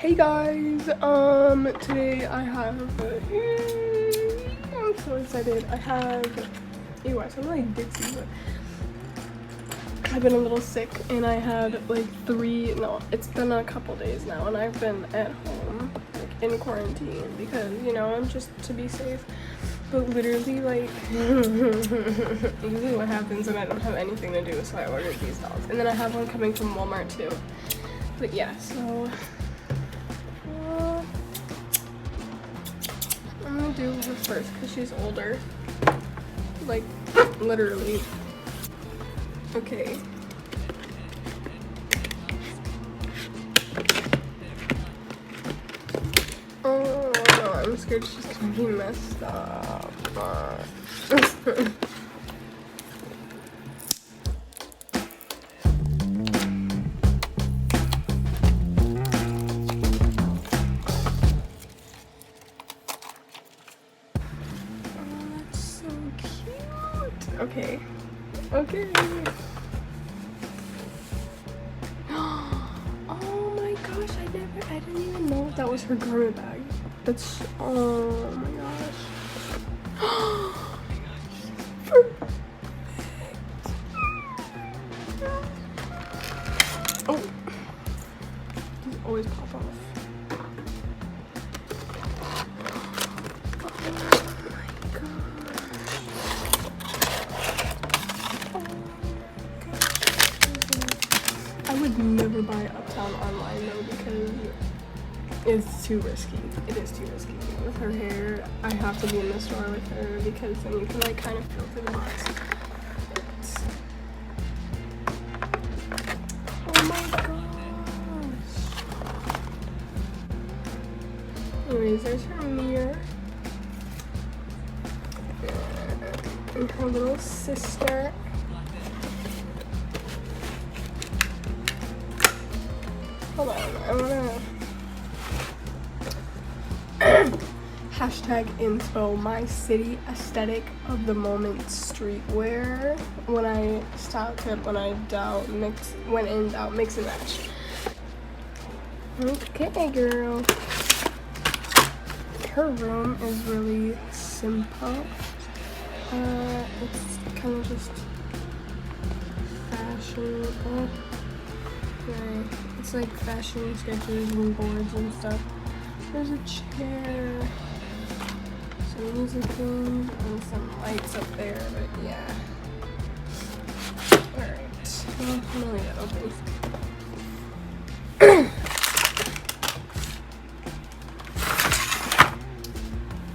Hey guys, today I have, I'm so excited. I have, ew, I sound like Dixie, but I've been a little sick and I had like it's been a couple days now and I've been at home, like in quarantine because, you know, I'm just to be safe. But literally, like, usually what happens when I don't have anything to do, so I ordered these dolls. And then I have one coming from Walmart too. But yeah, so I'm gonna do her first because she's older. Like, literally. Okay. Oh no, I'm scared she's gonna be messed up. Okay. Okay. Oh my gosh, I didn't even know that was her garment bag. That's, oh my gosh. Oh my gosh. Perfect. Oh. These always pop off. I would never buy Uptown online though because it's too risky. It is too risky. With her hair, I have to be in the store with her because then you can like kind of feel through the box. Oh my gosh. Anyways, there's her mirror. And her little sister. Hold on, I wanna hashtag inspo my city aesthetic of the moment streetwear. When in doubt, mix and match. Okay, girl. Her room is really simple. It's kind of just fashion. Right. It's like fashion sketches and boards and stuff. There's a chair, some music things, and some lights up there, but yeah. Alright. Well, I'm gonna leave it open.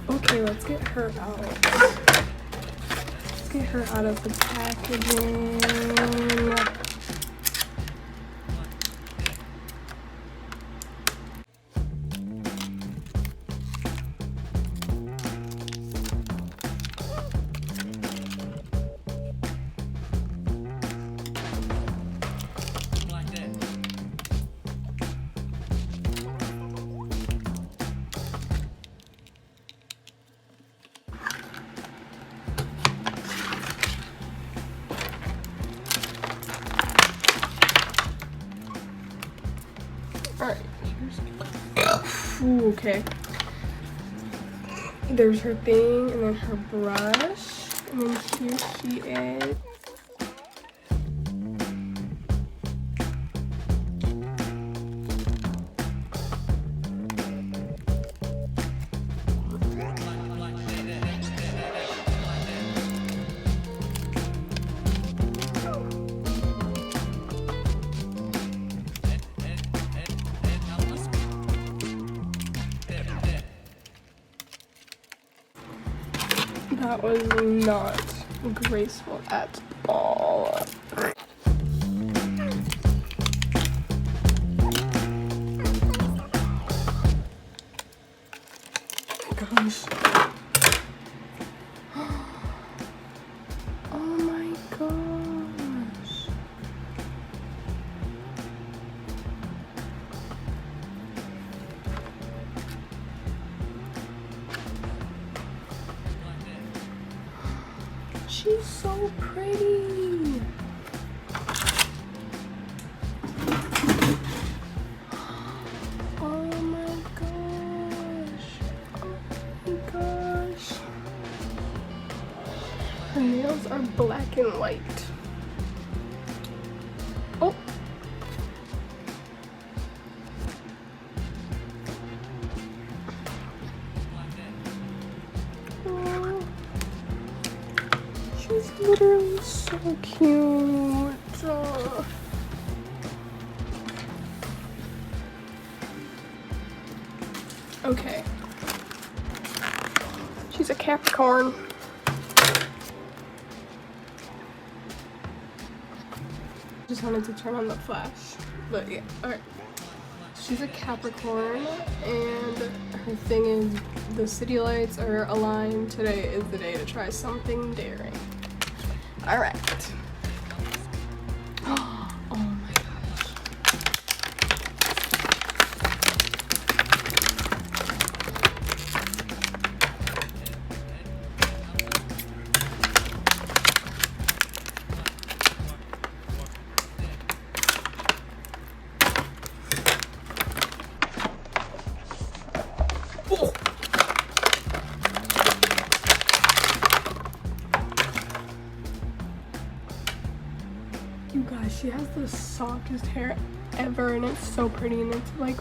Okay, let's get her out. Let's get her out of the packaging. Alright, ooh, okay. There's her thing, and then her brush, and then here she is. That was not graceful at all. Gosh. Oh my gosh. She's so pretty. Oh nails are black and white. Oh. Oh. She's literally so cute. Oh. Okay. She's a Capricorn. Just wanted to turn on the flash, but yeah, alright. She's a Capricorn, and her thing is the city lights are aligned. Today is the day to try something daring. Alright. Oh my gosh. Oh. You guys, she has the softest hair ever, and it's so pretty, and it's like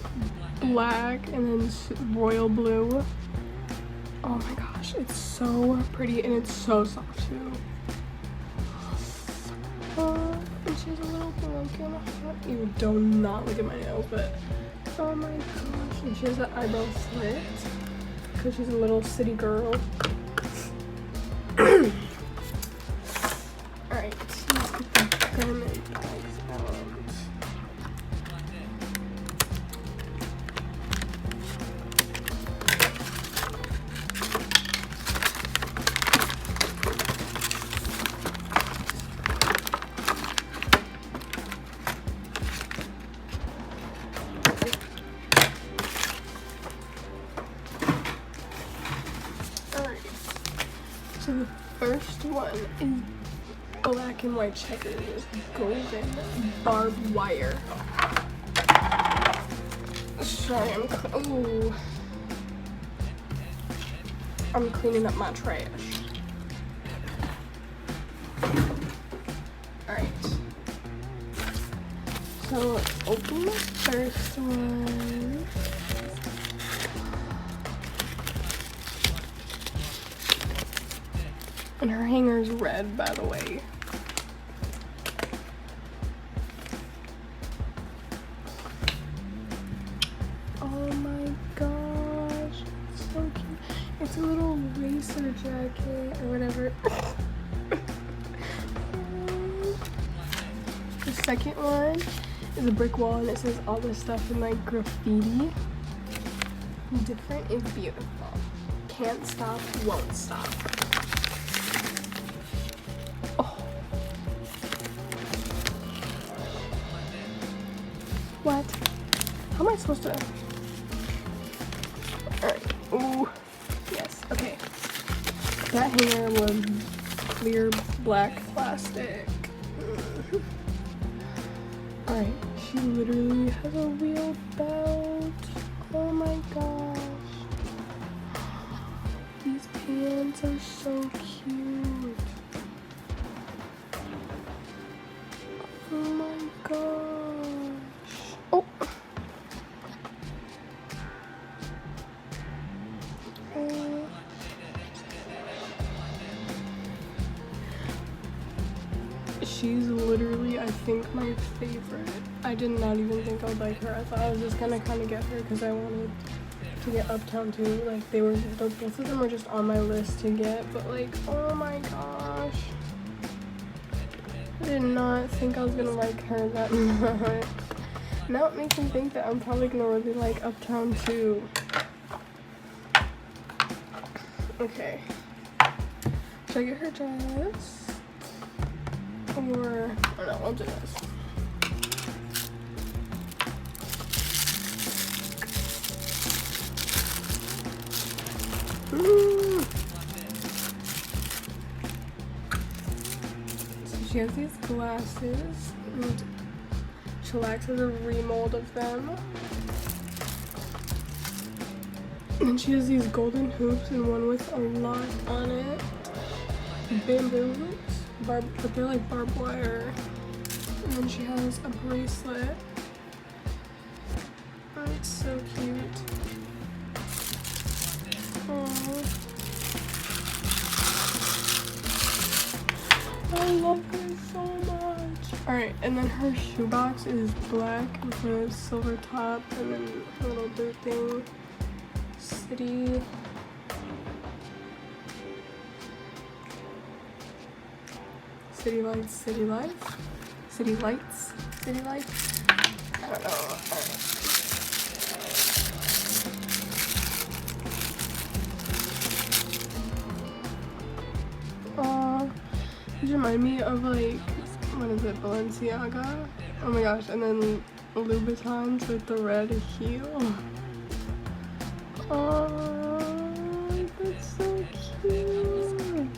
black and then royal blue. Oh my gosh, it's so pretty, and it's so soft too. And she has a little broken heart. You do not look at my nails, but oh my gosh. And she has an eyebrow slit because she's a little city girl. Alright, let's get the garment bags out. So the first one is black and white checkers, golden barbed wire. Sorry, I'm cleaning up my trash. Alright. So let's open the first one. And her hanger's red, by the way. Oh my gosh, it's so cute. It's a little racer jacket or whatever. The second one is a brick wall, and it says all this stuff in like graffiti. Different is beautiful. Can't stop, won't stop. What? How am I supposed to? Alright. Ooh. Yes. Okay. That hanger was clear black plastic. Alright. She literally has a wheel belt. Oh my gosh. These pants are so cute. Oh my gosh. Oh. She's literally, I think, my favorite. I did not even think I would like her. I thought I was just gonna kind of get her because I wanted to get Uptown too. Like, both of them were just on my list to get, but like, oh my gosh. I did not think I was gonna like her that much. Now it makes me think that I'm probably gonna really like Uptown too. Okay. Should I get her dress? Or, oh no, I'll do this. So she has these glasses, and Chillax has a remold of them. And she has these golden hoops and one with a lot on it. bamboo hoops, but they're like barbed wire. And then she has a bracelet. Oh, it's so cute. Aww. I love her so much. Alright, and then her shoebox is black with a silver top and then her little boot thing. City. City lights, city lights. City lights, city lights. I don't know. Alright. These remind me of like, what is it, Balenciaga? Oh my gosh, and then Louboutins with the red heel. Oh, that's so cute.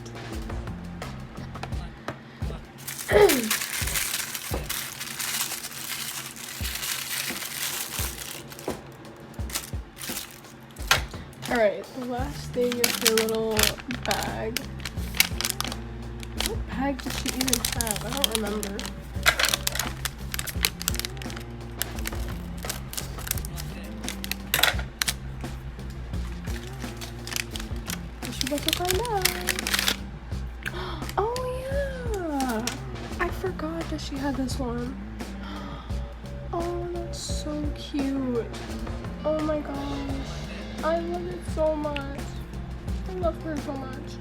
Alright, the last thing is her little bag. What bag does she even have? I don't remember. She's about to find out. Oh yeah! I forgot that she had this one. Oh, that's so cute. Oh my gosh. I love it so much. I love her so much.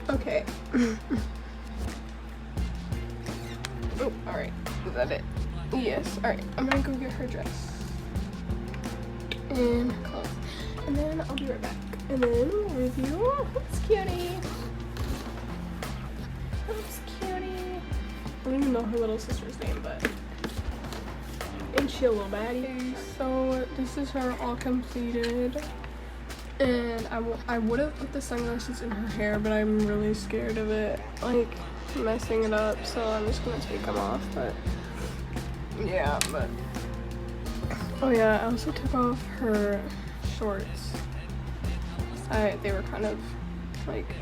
Okay. Oh, alright. Is that it? Yes. Alright. I'm gonna go get her dress. And her clothes. And then I'll be right back. And then we'll review. Oops, cutie. Oops, cutie. I don't even know her little sister's name, but ain't she a little baddie? So this is her all completed. And I would have put the sunglasses in her hair, but I'm really scared of it, like, messing it up, so I'm just gonna take them off, but, yeah, but, oh yeah, I also took off her shorts. They were kind of, like,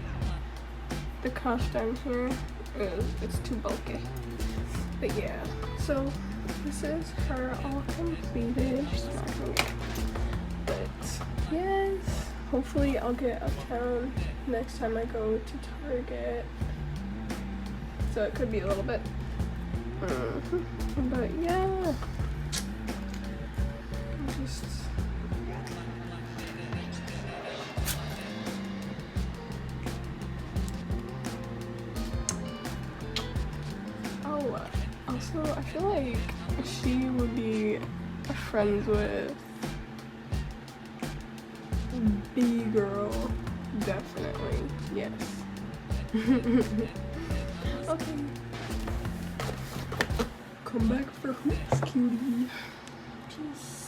the cuff down here, it's too bulky, but yeah, so this is her all completed. She's not gonna get, but, yes. Hopefully I'll get uptown next time I go to Target. So it could be a little bit. But yeah. Just also I feel like she would be friends with B-girl, definitely, yes. Okay. Come back for hoops, cutie. Peace.